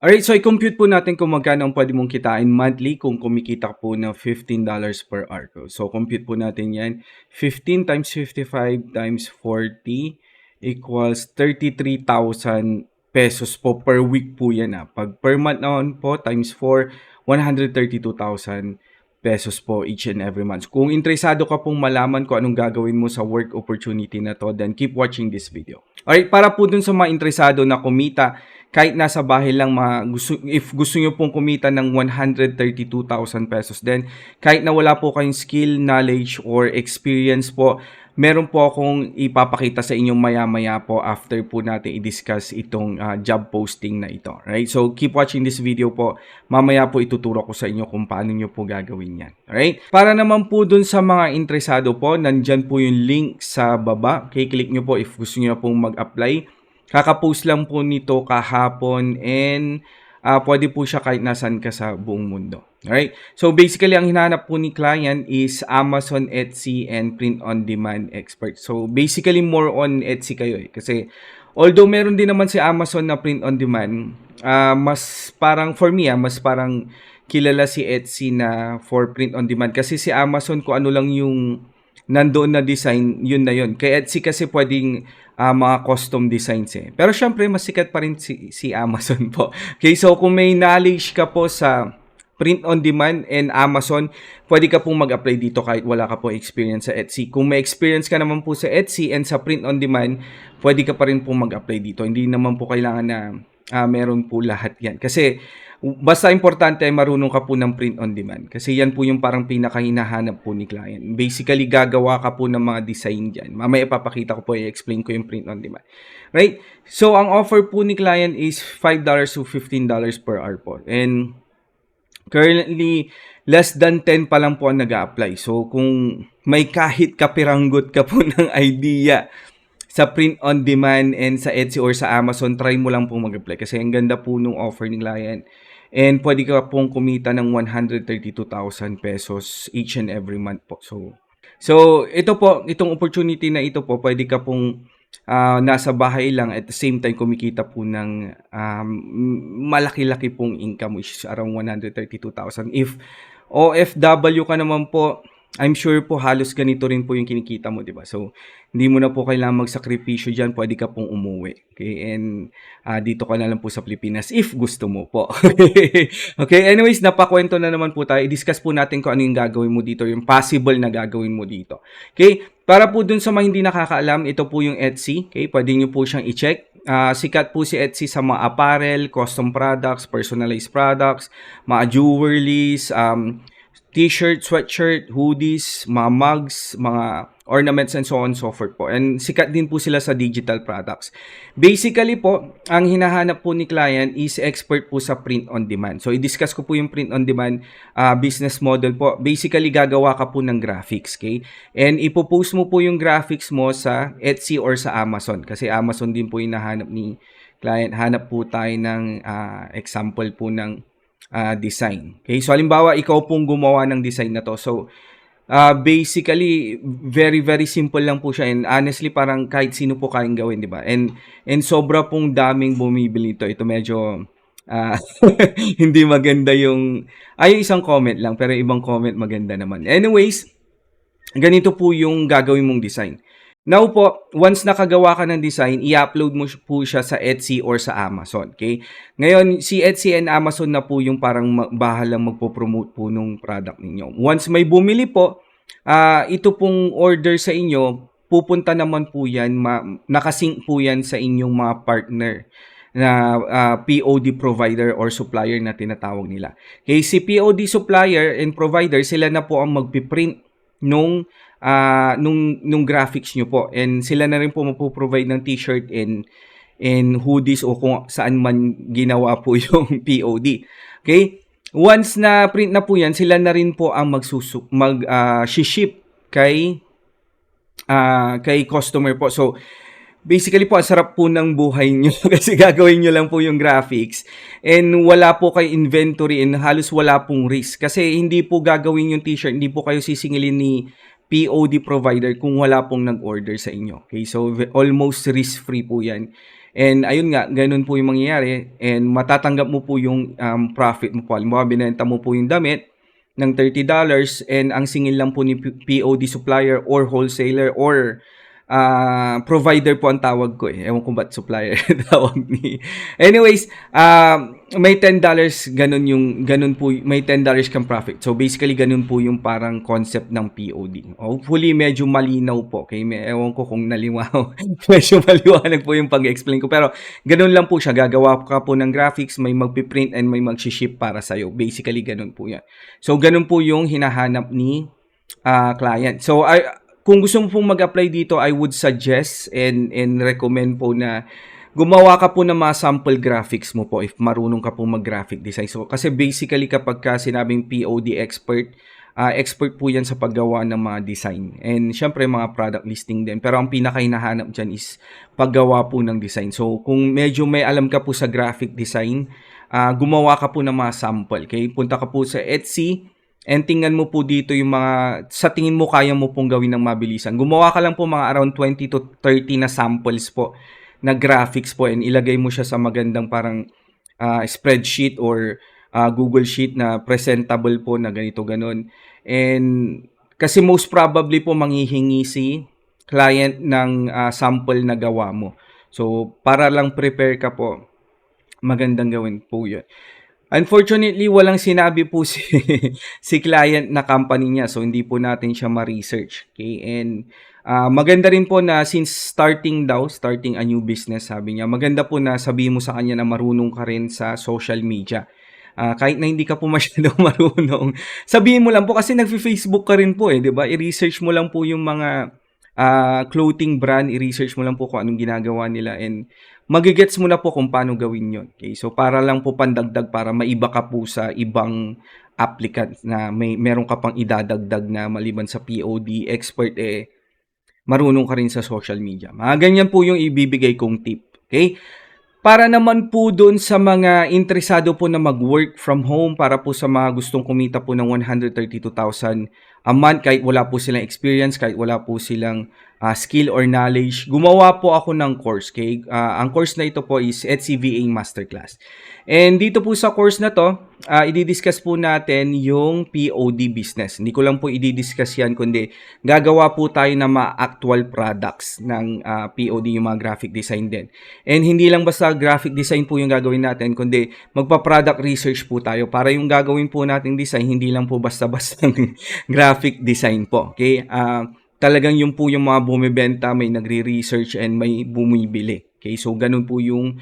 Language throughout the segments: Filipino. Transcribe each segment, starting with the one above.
Alright, so i-compute po natin kung magkano ang pwede mong kitain monthly kung kumikita ka po ng $15 per hour. So, compute po natin yan. 15 times 55 times 40 equals 33,000 pesos po per week po yan. Pag per month naman po, times 4, 132,000 pesos po each and every month. Kung interesado ka pong malaman kung anong gagawin mo sa work opportunity na to, then keep watching this video. Alright, para po dun sa mga interesado na kumita, kahit nasa bahay lang, if gusto nyo pong kumita ng 132,000 pesos, then kahit na wala po kayong skill, knowledge, or experience po, meron po akong ipapakita sa inyo maya-maya po after po natin i-discuss itong job posting na ito. Right? So, keep watching this video po. Mamaya po ituturo ko sa inyo kung paano nyo po gagawin yan. Right? Para naman po dun sa mga interesado po, nandyan po yung link sa baba. Okay, click nyo po if gusto nyo pong mag-apply. Kaka-post lang po nito kahapon and pwede po siya kahit nasan ka sa buong mundo. Alright? So basically, ang hinahanap po ni client is Amazon, Etsy, and print-on-demand expert. So basically, more on Etsy kayo Kasi although meron din naman si Amazon na print-on-demand, mas parang for me, mas parang kilala si Etsy na for print-on-demand. Kasi si Amazon, kung ano lang yung nandoon na design, yun na yun. Kay Etsy kasi pwedeng mga custom designs Pero syempre, mas sikat pa rin si Amazon po. Okay, so kung may knowledge ka po sa print on demand and Amazon, pwede ka pong mag-apply dito kahit wala ka po experience sa Etsy. Kung may experience ka naman po sa Etsy and sa print on demand, pwede ka pa rin pong mag-apply dito. Hindi naman po kailangan na meron po lahat yan. Kasi basta importante ay marunong ka po ng print on demand. Kasi yan po yung parang pinakahinahanap po ni client. Basically, gagawa ka po ng mga design dyan. Mamaya papakita ko po, i-explain ko yung print on demand. Right? So, ang offer po ni client is $5 to $15 per hour po. And currently, less than 10 pa lang po ang nag-a-apply. So, kung may kahit kapiranggot ka po ng idea sa print on demand and sa Etsy or sa Amazon, try mo lang pong mag-apply. Kasi ang ganda po nung offer ni client. And pwede ka pong kumita ng 132,000 pesos each and every month po. So ito po, itong opportunity na ito po, pwede ka pong nasa bahay lang at the same time kumikita po ng malaki-laki pong income, which is around 132,000. If OFW ka naman po, I'm sure po halos ganito rin po yung kinikita mo, di ba? So, hindi mo na po kailangan magsakripisyo dyan, pwede ka pong umuwi. Okay, and dito ka na lang po sa Pilipinas if gusto mo po. Okay, anyways, napakwento na naman po tayo. I-discuss po natin kung ano yung gagawin mo dito, yung possible na gagawin mo dito. Okay, para po dun sa mga hindi nakakaalam, ito po yung Etsy. Okay, pwede nyo po siyang i-check. Sikat po si Etsy sa mga apparel, custom products, personalized products, mga jewelries, t-shirt, sweatshirt, hoodies, mga mugs, mga ornaments, and so on and so forth po. And sikat din po sila sa digital products. Basically po, ang hinahanap po ni client is expert po sa print on demand. So, i-discuss ko po yung print on demand business model po. Basically, gagawa ka po ng graphics, okay? And ipopost mo po yung graphics mo sa Etsy or sa Amazon. Kasi Amazon din po yung nahanap ni client. Hanap po tayo ng example po ng design. Okay, so halimbawa ikaw pong gumawa ng design na to. So basically very very simple lang po siya and honestly parang kahit sino po kayang gawin, di ba? And sobra pong daming bumibili ito. Ito medyo hindi maganda yung isang comment lang pero ibang comment maganda naman. Anyways, ganito po yung gagawin mong design. Now po, once nakagawa ka ng design, i-upload mo po siya sa Etsy or sa Amazon. Okay? Ngayon, si Etsy and Amazon na po yung parang bahalang magpo-promote po nung product ninyo. Once may bumili po, ito pong order sa inyo, pupunta naman po yan, nakasync po yan sa inyong mga partner na POD provider or supplier na tinatawag nila. Okay, si POD supplier and provider, sila na po ang magpiprint nung graphics nyo po. And sila na rin po magpo-provide ng t-shirt and hoodies o kung saan man ginawa po yung POD. Okay? Once na print na po yan, sila na rin po ang mag-ship kay customer po. So, basically po, ang sarap po ng buhay nyo kasi gagawin nyo lang po yung graphics and wala po kayo inventory and halos wala pong risk. Kasi hindi po gagawin yung t-shirt, hindi po kayo sisingilin ni POD provider kung wala pong nag-order sa inyo. Okay, so almost risk-free po yan. And ayun nga, gano'n po yung mangyayari and matatanggap mo po yung profit mo po. Halimbawa, binenta mo po yung damit ng $30 and ang singil lang po ni POD supplier or wholesaler or provider po ang tawag ko eh. Ewan ko ba't supplier tawag ni. Anyways, may $10 ganun po, may $10 kang profit. So basically ganun po yung parang concept ng POD. Hopefully medyo malinaw po. Okay, ewan ko kung naliwaw. Medyo maliwanag po yung pag-explain ko. Pero ganun lang po siya. Gagawa ka po ng graphics, may magpiprint and may mag-ship para sa'yo. Basically ganun po yan. So ganun po yung hinahanap ni client. So kung gusto mo pong mag-apply dito, I would suggest and recommend po na gumawa ka po ng mga sample graphics mo po if marunong ka po mag-graphic design. So, kasi basically kapag ka sinabing POD expert, expert po yan sa paggawa ng mga design. And syempre mga product listing din. Pero ang pinaka-hinahanap dyan is paggawa po ng design. So, kung medyo may alam ka po sa graphic design, gumawa ka po ng mga sample. Okay? Punta ka po sa Etsy, and tingnan mo po dito yung mga, sa tingin mo kaya mo pong gawin ng mabilisan. Gumawa ka lang po mga around 20 to 30 na samples po na graphics po and ilagay mo siya sa magandang parang spreadsheet or Google Sheet na presentable po na ganito ganon. And kasi most probably po manghihingi si client ng sample na gawa mo. So para lang prepare ka po, magandang gawin po yun. Unfortunately, walang sinabi po si client na company niya. So, hindi po natin siya ma-research. Okay? And maganda rin po na since starting a new business, sabi niya, maganda po na sabihin mo sa kanya na marunong ka rin sa social media. Kahit na hindi ka po masyadong marunong, sabihin mo lang po kasi nag-Facebook ka rin po eh, di ba? I-research mo lang po yung mga clothing brand, i-research mo lang po kung anong ginagawa nila and magigets mo na po kung paano gawin yon. Okay? So, para lang po pandagdag para maiba ka po sa ibang applicant na meron ka pang idadagdag na maliban sa POD expert eh, marunong ka rin sa social media. Mga ganyan po yung ibibigay kong tip. Okay? Para naman po doon sa mga interesado po na mag-work from home, para po sa mga gustong kumita po ng 132,000 a month kahit wala po silang experience, kahit wala po silang skill or knowledge, gumawa po ako ng course. Okay? Ang course na ito po is HCVA Masterclass. And dito po sa course na to, i-discuss po natin yung POD business. Hindi ko lang po i-discuss yan, kundi gagawa po tayo ng mga actual products ng POD, yung mga graphic design din. And hindi lang basta graphic design po yung gagawin natin, kundi magpa-product research po tayo para yung gagawin po nating design, hindi lang po basta-basta graphic design po. Okay? Talagang yung po yung mga bumibenta, may nagre-research and may bumibili. Okay? So, ganun po yung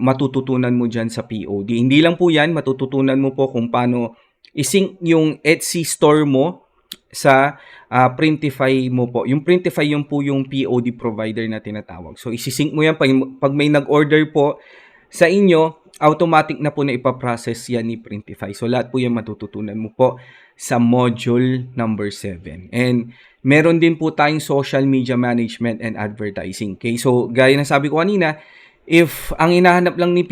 matututunan mo dyan sa POD. Hindi lang po yan, matututunan mo po kung paano isync yung Etsy store mo sa Printify mo po. Yung Printify yung po yung POD provider na tinatawag. So, isisync mo yan pag may nag-order po sa inyo, automatic na po na ipaprocess yan ni Printify. So, lahat po yan matututunan mo po sa module number 7. And meron din po tayong social media management and advertising. Okay? So, gaya ng sabi ko kanina, if ang inahanap lang ni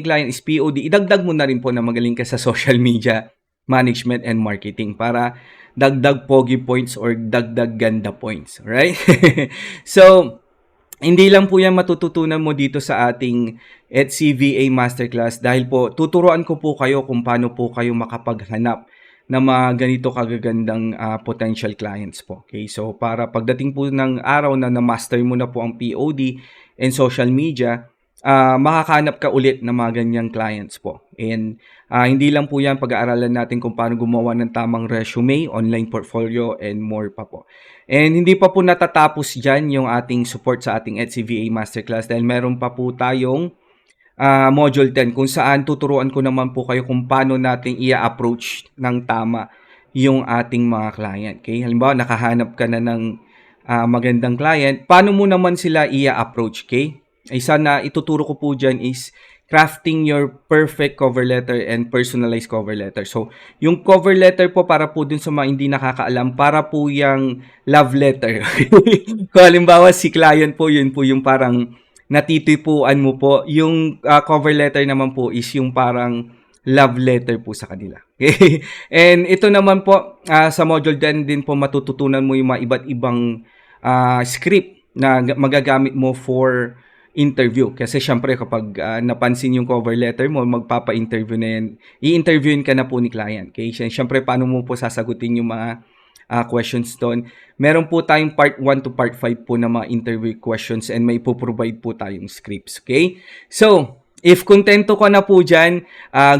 client is POD, idagdag mo na rin po na magaling ka sa social media management and marketing para dagdag pogi points or dagdag ganda points. Right? So, hindi lang po yan matututunan mo dito sa ating HCVA Masterclass dahil po tuturuan ko po kayo kung paano po kayo makapaghanap ng mga ganito kagagandang potential clients po. Okay? So, para pagdating po ng araw na na-master mo na po ang POD and social media, makakahanap ka ulit ng mga ganyang clients po. And hindi lang po yan, pag-aaralan natin kung paano gumawa ng tamang resume, online portfolio, and more pa po. And hindi pa po natatapos dyan yung ating support sa ating HCVA Masterclass dahil meron pa po tayong Module 10 kung saan tuturuan ko naman po kayo kung paano natin i-approach ng tama yung ating mga client. Okay? Halimbawa, nakahanap ka na ng magandang client, paano mo naman sila i-approach? Okay? Isa na ituturo ko po dyan is crafting your perfect cover letter and personalized cover letter. So, yung cover letter po para po dun sa mga hindi nakakaalam, para po yung love letter. Kung halimbawa si client po, yun po yung parang natitipuan mo po. Yung cover letter naman po is yung parang love letter po sa kanila. Okay? And ito naman po, sa module 10 din po matututunan mo yung mga iba't ibang script na magagamit mo for interview. Kasi syempre kapag napansin yung cover letter mo, magpapa-interview na yan. I-interviewin ka na po ni client. Okay? Syempre, paano mo po sasagutin yung mga questions doon. Meron po tayong part 1 to part 5 po na mga interview questions and may po-provide po tayong scripts. Okay? So, if kontento ka na po dyan,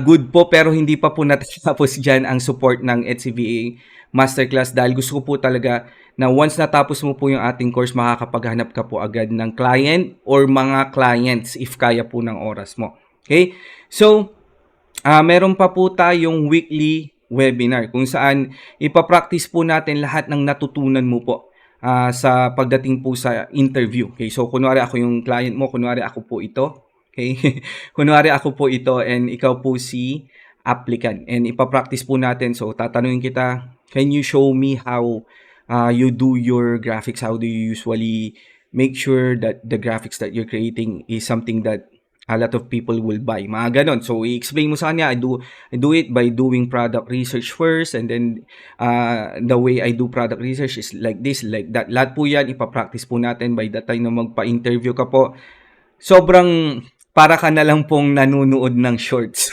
good po, pero hindi pa po natatapos dyan ang support ng HCVA Masterclass dahil gusto ko po talaga na once natapos mo po yung ating course, makakapaghanap ka po agad ng client or mga clients if kaya po ng oras mo. Okay? So, meron pa po tayong weekly webinar kung saan ipapractice po natin lahat ng natutunan mo po sa pagdating po sa interview. Okay? So, kunwari ako yung client mo, kunwari ako po ito. Okay? Kunwari ako po ito and ikaw po si applicant. And ipapractice po natin. So, tatanungin kita, can you show me how you do your graphics? How do you usually make sure that the graphics that you're creating is something that a lot of people will buy? Mga ganon. So, i-explain mo sa kanya, I do it by doing product research first, and then the way I do product research is like this, like that. Lahat po yan, ipapractice po natin by the time na magpa-interview ka po. Sobrang para ka na lang pong nanonood ng shorts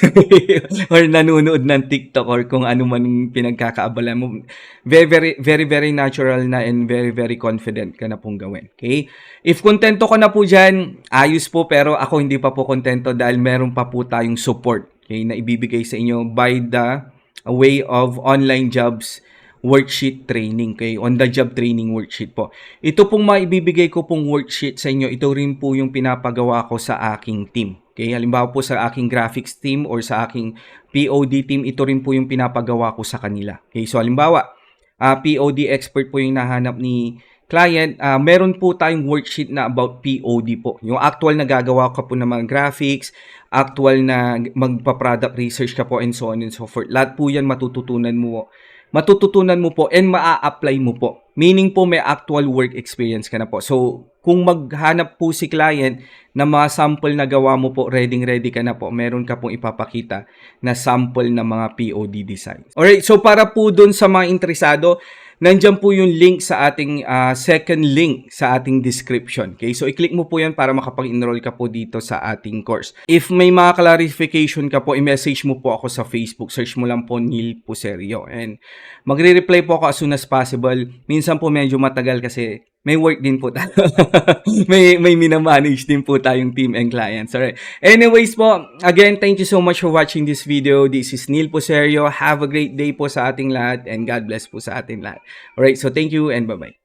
or nanonood ng TikTok or kung ano man pinagkakaabala mo. Very natural na and very confident ka na pong gawin. Okay? If kontento ka na po dyan, ayos po, pero ako hindi pa po kontento dahil meron pa po tayong support, okay, na ibibigay sa inyo by the way of online jobs worksheet training, okay? On the job training worksheet po. Ito pong maibibigay ko pong worksheet sa inyo, ito rin po yung pinapagawa ko sa aking team. Okay? Halimbawa po sa aking graphics team or sa aking POD team, ito rin po yung pinapagawa ko sa kanila. Okay? So halimbawa, POD expert po yung nahanap ni client, meron po tayong worksheet na about POD po. Yung actual na gagawa ka po ng mga graphics, actual na magpa-product research ka po and so on and so forth. Lahat po yan matututunan mo po and maa-apply mo po. Meaning po may actual work experience ka na po. So, kung maghanap po si client na mga sample na gawa mo po, ready ka na po, meron ka pong ipapakita na sample na mga POD designs. Alright, so para po dun sa mga interesado, nandyan po yung link sa ating second link sa ating description. Okay? So, i-click mo po yan para makapag-enroll ka po dito sa ating course. If may mga clarification ka po, i-message mo po ako sa Facebook. Search mo lang po Neil Puserio. And magre-reply po ako as soon as possible. Minsan po medyo matagal kasi may work din po tayo. may minamanage din po tayong team and clients. Alright. Anyways po, again, thank you so much for watching this video. This is Neil Puserio. Have a great day po sa ating lahat and God bless po sa ating lahat. Alright, so thank you and bye-bye.